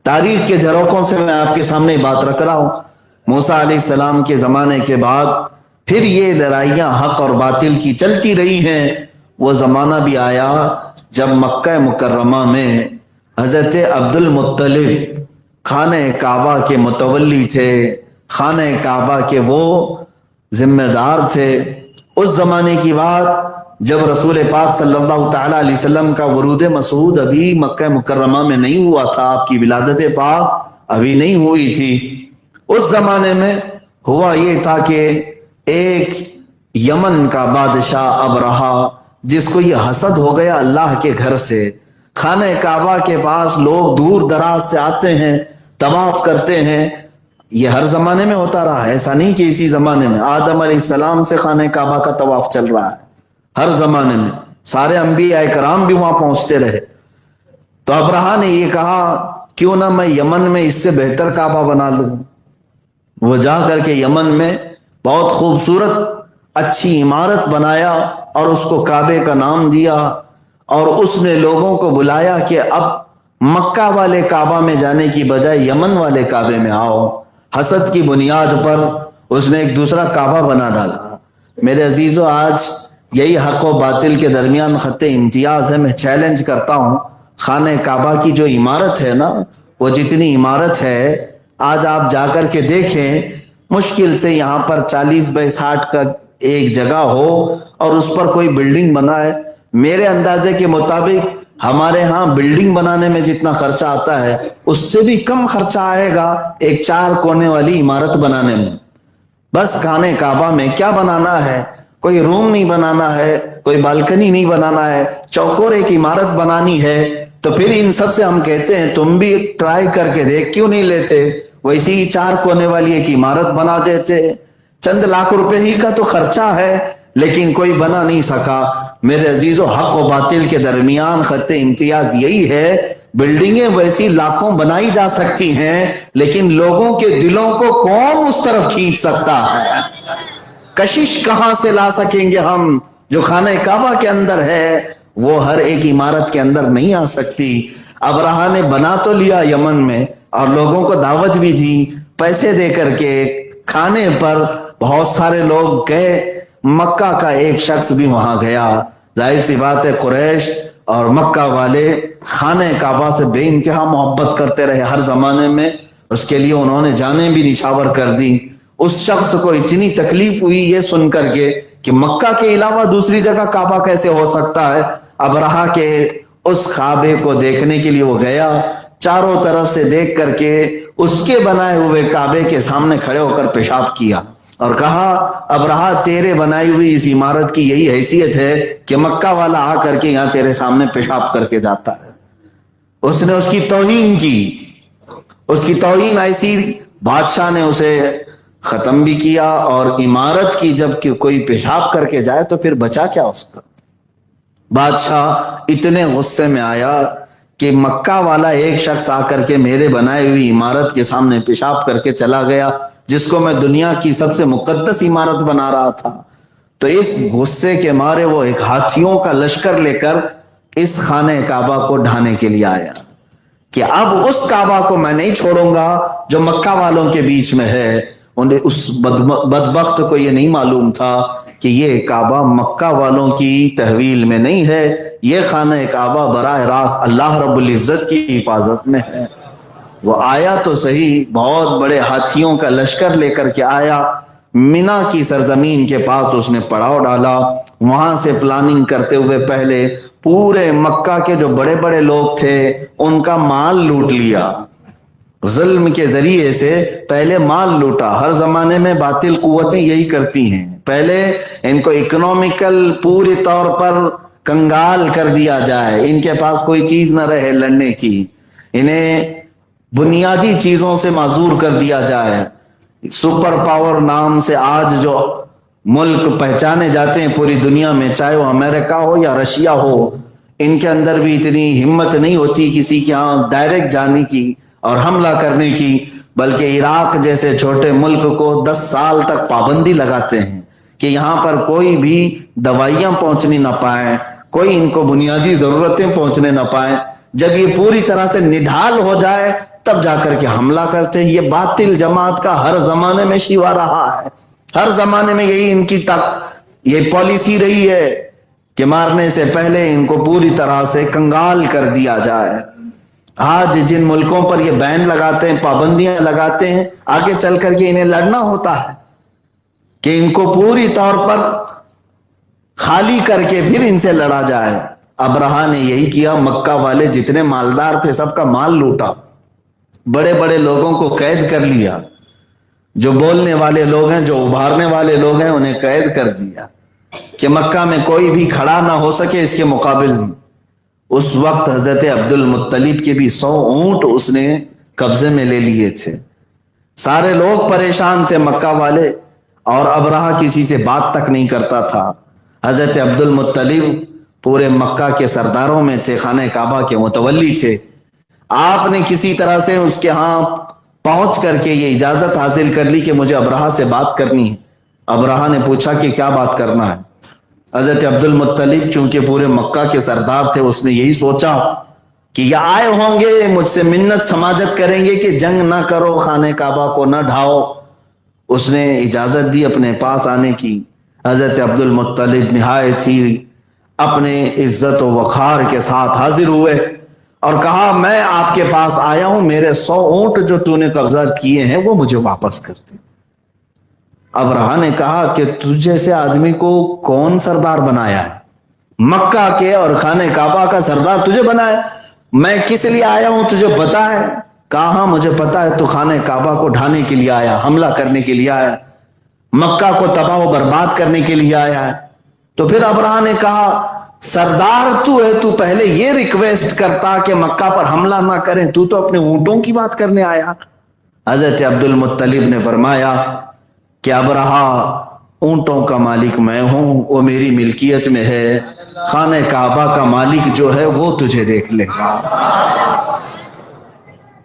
تاریخ کے جھروکوں سے میں آپ کے سامنے بات رکھ رہا ہوں۔ موسیٰ علیہ السلام کے زمانے کے بعد پھر یہ لڑائیاں حق اور باطل کی چلتی رہی ہیں۔ وہ زمانہ بھی آیا جب مکہ مکرمہ میں حضرت عبد المطلب خانہ کعبہ کے متولی تھے، خانہ کعبہ کے وہ ذمہ دار تھے۔ اس زمانے کی بات جب رسول پاک صلی اللہ تعالیٰ علیہ وسلم کا ورود مسعود ابھی مکہ مکرمہ میں نہیں ہوا تھا، آپ کی ولادت پاک ابھی نہیں ہوئی تھی۔ اس زمانے میں ہوا یہ تھا کہ ایک یمن کا بادشاہ ابرہا، جس کو یہ حسد ہو گیا اللہ کے گھر سے، خانہ کعبہ کے پاس لوگ دور دراز سے آتے ہیں، طواف کرتے ہیں۔ یہ ہر زمانے میں ہوتا رہا، ایسا نہیں کہ اسی زمانے میں۔ آدم علیہ السلام سے خانہ کعبہ کا طواف چل رہا ہے، ہر زمانے میں سارے انبیاء کرام بھی وہاں پہنچتے رہے۔ تو ابرہا نے یہ کہا کیوں نہ میں یمن میں اس سے بہتر کعبہ بنا لوں۔ وہ جا کر کے یمن میں بہت خوبصورت اچھی عمارت بنایا اور اس کو کعبے کا نام دیا، اور اس نے لوگوں کو بلایا کہ اب مکہ والے کعبہ میں جانے کی بجائے یمن والے کعبے میں آؤ۔ حسد کی بنیاد پر اس نے ایک دوسرا کعبہ بنا ڈالا۔ میرے عزیزو، آج یہی حق و باطل کے درمیان خط امتیاز ہے۔ میں چیلنج کرتا ہوں، خانہ کعبہ کی جو عمارت ہے نا، وہ جتنی عمارت ہے آج آپ جا کر کے دیکھیں، مشکل سے یہاں پر 40x60 کا ایک جگہ ہو اور اس پر کوئی بلڈنگ بنا ہے۔ میرے اندازے کے مطابق ہمارے ہاں بلڈنگ بنانے میں جتنا خرچہ آتا ہے اس سے بھی کم خرچہ آئے گا ایک 4 کونے والی عمارت بنانے میں۔ بس خانہ کعبہ میں کیا بنانا ہے؟ کوئی روم نہیں بنانا ہے، کوئی بالکنی نہیں بنانا ہے، چوکور ایک عمارت بنانی ہے۔ تو پھر ان سب سے ہم کہتے ہیں تم بھی ٹرائی کر کے دیکھ، کیوں نہیں لیتے؟ ویسی ہی 4 کونے والی ایک عمارت بنا دیتے۔ چند لاکھ روپے ہی کا تو خرچہ ہے، لیکن کوئی بنا نہیں سکا۔ میرے عزیزو، حق و باطل کے درمیان خط امتیاز یہی ہے، بلڈنگیں ویسی لاکھوں بنائی جا سکتی ہیں، لیکن لوگوں کے دلوں کو کون اس طرف کھینچ سکتا ہے؟ کشش کہاں سے لا سکیں گے ہم؟ جو خانہ کعبہ کے اندر ہے وہ ہر ایک عمارت کے اندر نہیں آ سکتی۔ ابرہا نے بنا تو لیا یمن میں، اور لوگوں کو دعوت بھی دی پیسے دے کر کے، کھانے پر بہت سارے لوگ گئے۔ مکہ کا ایک شخص بھی وہاں گیا۔ ظاہر سی بات ہے قریش اور مکہ والے خانہ کعبہ سے بے انتہا محبت کرتے رہے ہر زمانے میں، اس کے لیے انہوں نے جانیں بھی نچھاور کر دی۔ اس شخص کو اتنی تکلیف ہوئی یہ سن کر کے کہ مکہ کے علاوہ دوسری جگہ کعبہ کیسے ہو سکتا ہے۔ ابرہا کے اس کعبے کو دیکھنے کے لیے وہ گیا، چاروں طرف سے دیکھ کر کے اس کے بنائے ہوئے کعبے کے سامنے کھڑے ہو کر پیشاب کیا اور کہا ابرہا تیرے بنائی ہوئی اس عمارت کی یہی حیثیت ہے کہ مکہ والا آ کر کے یہاں تیرے سامنے پیشاب کر کے جاتا ہے۔ اس نے اس کی توہین کی، اس کی توہین ایسی، بادشاہ نے اسے ختم بھی کیا۔ اور عمارت کی جب کہ کوئی پیشاب کر کے جائے تو پھر بچا کیا اس کا؟ بادشاہ اتنے غصے میں آیا کہ مکہ والا ایک شخص آ کر کے میرے بنائی ہوئی عمارت کے سامنے پیشاب کر کے چلا گیا، جس کو میں دنیا کی سب سے مقدس عمارت بنا رہا تھا۔ تو اس غصے کے مارے وہ ایک ہاتھیوں کا لشکر لے کر اس خانہ کعبہ کو ڈھانے کے لیے آیا کہ اب اس کعبہ کو میں نہیں چھوڑوں گا جو مکہ والوں کے بیچ میں ہے۔ انہیں اس بدبخت کو یہ نہیں معلوم تھا کہ یہ کعبہ مکہ والوں کی تحویل میں نہیں ہے، یہ خانہ کعبہ براہ راست اللہ رب العزت کی حفاظت میں ہے۔ وہ آیا تو صحیح، بہت بڑے ہاتھیوں کا لشکر لے کر کے آیا۔ مینا کی سرزمین کے پاس اس نے پڑاؤ ڈالا، وہاں سے پلاننگ کرتے ہوئے پہلے پورے مکہ کے جو بڑے بڑے لوگ تھے ان کا مال لوٹ لیا۔ ظلم کے ذریعے سے پہلے مال لوٹا۔ ہر زمانے میں باطل قوتیں یہی کرتی ہیں، پہلے ان کو اکنومیکل پورے طور پر کنگال کر دیا جائے، ان کے پاس کوئی چیز نہ رہے لڑنے کی، انہیں بنیادی چیزوں سے معذور کر دیا جائے۔ سپر پاور نام سے آج جو ملک پہچانے جاتے ہیں پوری دنیا میں، چاہے وہ امریکہ ہو یا رشیا ہو، ان کے اندر بھی اتنی ہمت نہیں ہوتی کسی کے ہاں ڈائریکٹ جانے کی اور حملہ کرنے کی، بلکہ عراق جیسے چھوٹے ملک کو 10 سال تک پابندی لگاتے ہیں کہ یہاں پر کوئی بھی دوائیاں پہنچنی نہ پائیں، کوئی ان کو بنیادی ضرورتیں پہنچنے نہ پائیں۔ جب یہ پوری طرح سے نڈھال ہو جائے تب جا کر کے حملہ کرتے ہیں۔ یہ باطل جماعت کا ہر زمانے میں شیوا رہا ہے، ہر زمانے میں یہی ان کی یہ پالیسی رہی ہے کہ مارنے سے پہلے ان کو پوری طرح سے کنگال کر دیا جائے۔ آج جن ملکوں پر یہ بین لگاتے ہیں، پابندیاں لگاتے ہیں، آگے چل کر کے انہیں لڑنا ہوتا ہے کہ ان کو پوری طور پر خالی کر کے پھر ان سے لڑا جائے۔ ابرہہ نے یہی کیا، مکہ والے جتنے مالدار تھے سب کا مال لوٹا، بڑے بڑے لوگوں کو قید کر لیا، جو بولنے والے لوگ ہیں، جو ابھارنے والے لوگ ہیں، انہیں قید کر دیا کہ مکہ میں کوئی بھی کھڑا نہ ہو سکے اس کے مقابل میں۔ اس وقت حضرت عبد المطلب کے بھی 100 اونٹ اس نے قبضے میں لے لیے تھے۔ سارے لوگ پریشان تھے مکہ والے، اور ابرہہ کسی سے بات تک نہیں کرتا تھا۔ حضرت عبد المطلب پورے مکہ کے سرداروں میں تھے، خانہ کعبہ کے متولی تھے۔ آپ نے کسی طرح سے اس کے ہاں پہنچ کر کے یہ اجازت حاصل کر لی کہ مجھے ابرہہ سے بات کرنی ہے۔ ابرہہ نے پوچھا کہ کیا بات کرنا ہے؟ حضرت عبد المطلب چونکہ پورے مکہ کے سردار تھے، اس نے یہی سوچا کہ یہ آئے ہوں گے مجھ سے منت سماجت کریں گے کہ جنگ نہ کرو، خانہ کعبہ کو نہ ڈھاؤ۔ اس نے اجازت دی اپنے پاس آنے کی۔ حضرت عبد المطلب نہایت ہی اپنے عزت و وقار کے ساتھ حاضر ہوئے اور کہا، میں آپ کے پاس آیا ہوں، میرے 100 اونٹ جو تو نے قبضہ کیے ہیں وہ مجھے واپس کر دے۔ ابرہہ نے کہا کہ تجھ جیسے آدمی کو کون سردار بنایا ہے؟ مکہ کے اور خانہ کعبہ کا سردار تجھے بنایا؟ میں کس لیے آیا ہوں تجھے پتا ہے؟ کہا ہاں مجھے پتا ہے، تو خانہ کعبہ کو ڈھانے کے لیے آیا، حملہ کرنے کے لیے آیا، مکہ کو تباہ و برباد کرنے کے لیے آیا ہے۔ تو پھر ابرہہ نے کہا، سردار تو ہے، تو پہلے یہ ریکویسٹ کرتا کہ مکہ پر حملہ نہ کریں، تو اپنے اونٹوں کی بات کرنے آیا۔ حضرت عبد المطلب نے فرمایا کہ ابرہہ، اونٹوں کا مالک میں ہوں، وہ میری ملکیت میں ہے، خانہ کعبہ کا مالک جو ہے وہ تجھے دیکھ لے گا۔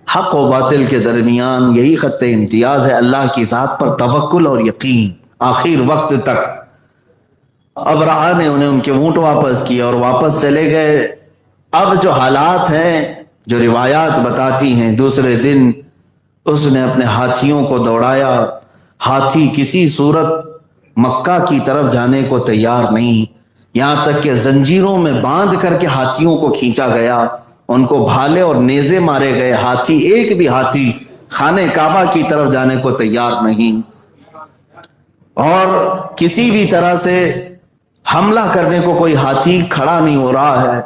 حق و باطل کے درمیان یہی خط امتیاز ہے، اللہ کی ذات پر توکل اور یقین آخر وقت تک۔ ابرہہ نے انہیں ان کے اونٹ واپس کیا اور واپس چلے گئے۔ اب جو حالات ہیں، جو روایات بتاتی ہیں، دوسرے دن اس نے اپنے ہاتھیوں کو دوڑایا، ہاتھی کسی صورت مکہ کی طرف جانے کو تیار نہیں، یہاں تک کہ زنجیروں میں باندھ کر کے ہاتھیوں کو کھینچا گیا، ان کو بھالے اور نیزے مارے گئے، ہاتھی ایک بھی ہاتھی خانہ کعبہ کی طرف جانے کو تیار نہیں، اور کسی بھی طرح سے حملہ کرنے کو کوئی ہاتھی کھڑا نہیں ہو رہا ہے،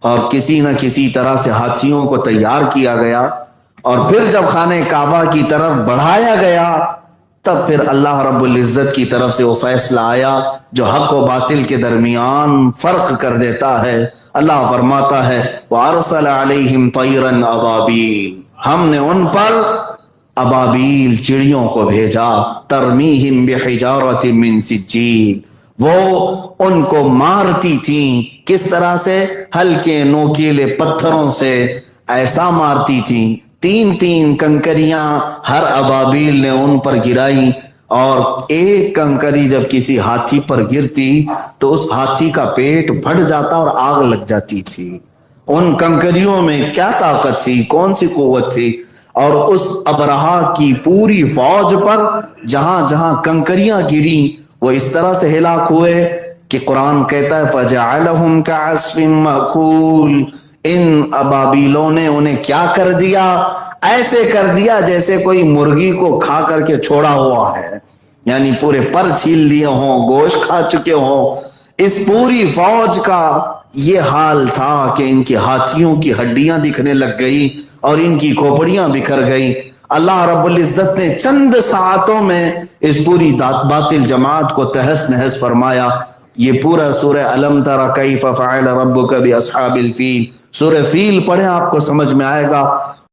اور کسی نہ کسی طرح سے ہاتھیوں کو تیار کیا گیا، اور پھر جب خانہ کعبہ کی طرف بڑھایا گیا تب پھر اللہ رب العزت کی طرف سے وہ فیصلہ آیا جو حق و باطل کے درمیان فرق کر دیتا ہے۔ اللہ فرماتا ہے وَأَرْسَلَ عَلَيْهِمْ طَيْرًا أَبَابِيلَ، ہم نے ان پر ابابیل چڑیوں کو بھیجا، ترمیہم بحجارۃ من سجیل، وہ ان کو مارتی تھیں، کس طرح سے؟ ہلکے نوکیلے پتھروں سے ایسا مارتی تھیں، 3 کنکریاں ہر ابابیل نے ان پر گرائی، اور ایک کنکری جب کسی ہاتھی پر گرتی تو اس ہاتھی کا پیٹ پھٹ جاتا اور آگ لگ جاتی تھی۔ ان کنکریوں میں کیا طاقت تھی، کون سی قوت تھی، اور اس ابرہہ کی پوری فوج پر جہاں جہاں کنکریاں گری وہ اس طرح سے ہلاک ہوئے کہ قرآن کہتا ہے فَجَعَلَهُمْ كَعَصْفٍ مَأْكُولٍ، ان ابابیلوں نے انہیں کیا کر دیا؟ ایسے کر دیا جیسے کوئی مرغی کو کھا کر کے چھوڑا ہوا ہے، یعنی پورے پر چھیل لیے ہوں، گوشت کھا چکے ہوں۔ اس پوری فوج کا یہ حال تھا کہ ان کی ہاتھیوں کی ہڈیاں دکھنے لگ گئی اور ان کی کھوپڑیاں بکھر گئی۔ اللہ رب العزت نے چند ساعتوں میں اس پوری باطل جماعت کو تہس نہس فرمایا۔ یہ پورا سورہ الم تر کیف فعل ربک باصحاب الفیل، سورہ فیل پڑھیں آپ کو سمجھ میں آئے گا۔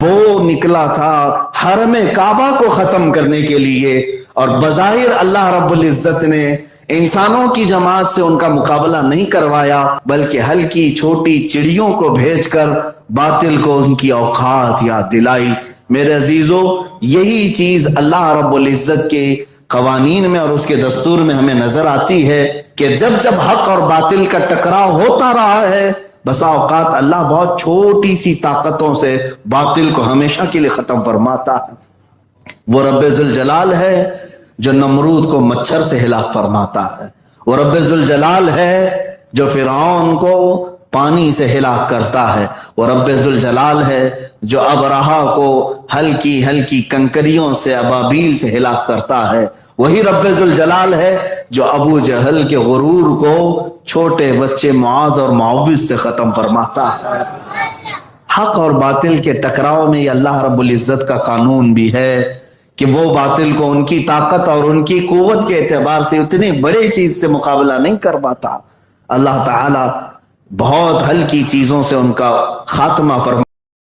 وہ نکلا تھا حرم کعبہ کو ختم کرنے کے لیے، اور بظاہر اللہ رب العزت نے انسانوں کی جماعت سے ان کا مقابلہ نہیں کروایا، بلکہ ہلکی چھوٹی چڑیوں کو بھیج کر باطل کو ان کی اوقات یاد دلائی۔ میرے عزیزو، یہی چیز اللہ رب العزت کے قوانین میں اور اس کے دستور میں ہمیں نظر آتی ہے کہ جب جب حق اور باطل کا ٹکراؤ ہوتا رہا ہے، بسا اوقات اللہ بہت چھوٹی سی طاقتوں سے باطل کو ہمیشہ کے لیے ختم فرماتا ہے۔ وہ رب ذوالجلال ہے جو نمرود کو مچھر سے ہلاک فرماتا ہے، وہ رب ذوالجلال ہے جو فرعون کو پانی سے ہلاک کرتا ہے، وہ رب ذوالجلال ہے جو ابرہہ کو ہلکی ہلکی کنکریوں سے ابابیل سے ہلاک کرتا ہے، وہی رب ذوالجلال ہے جو ابو جہل کے غرور کو چھوٹے بچے معاذ اور معوذ سے ختم فرماتا ہے۔ حق اور باطل کے ٹکراؤ میں یہ اللہ رب العزت کا قانون بھی ہے کہ وہ باطل کو ان کی طاقت اور ان کی قوت کے اعتبار سے اتنے بڑے چیز سے مقابلہ نہیں کر پاتا، اللہ تعالی بہت ہلکی چیزوں سے ان کا خاتمہ فرما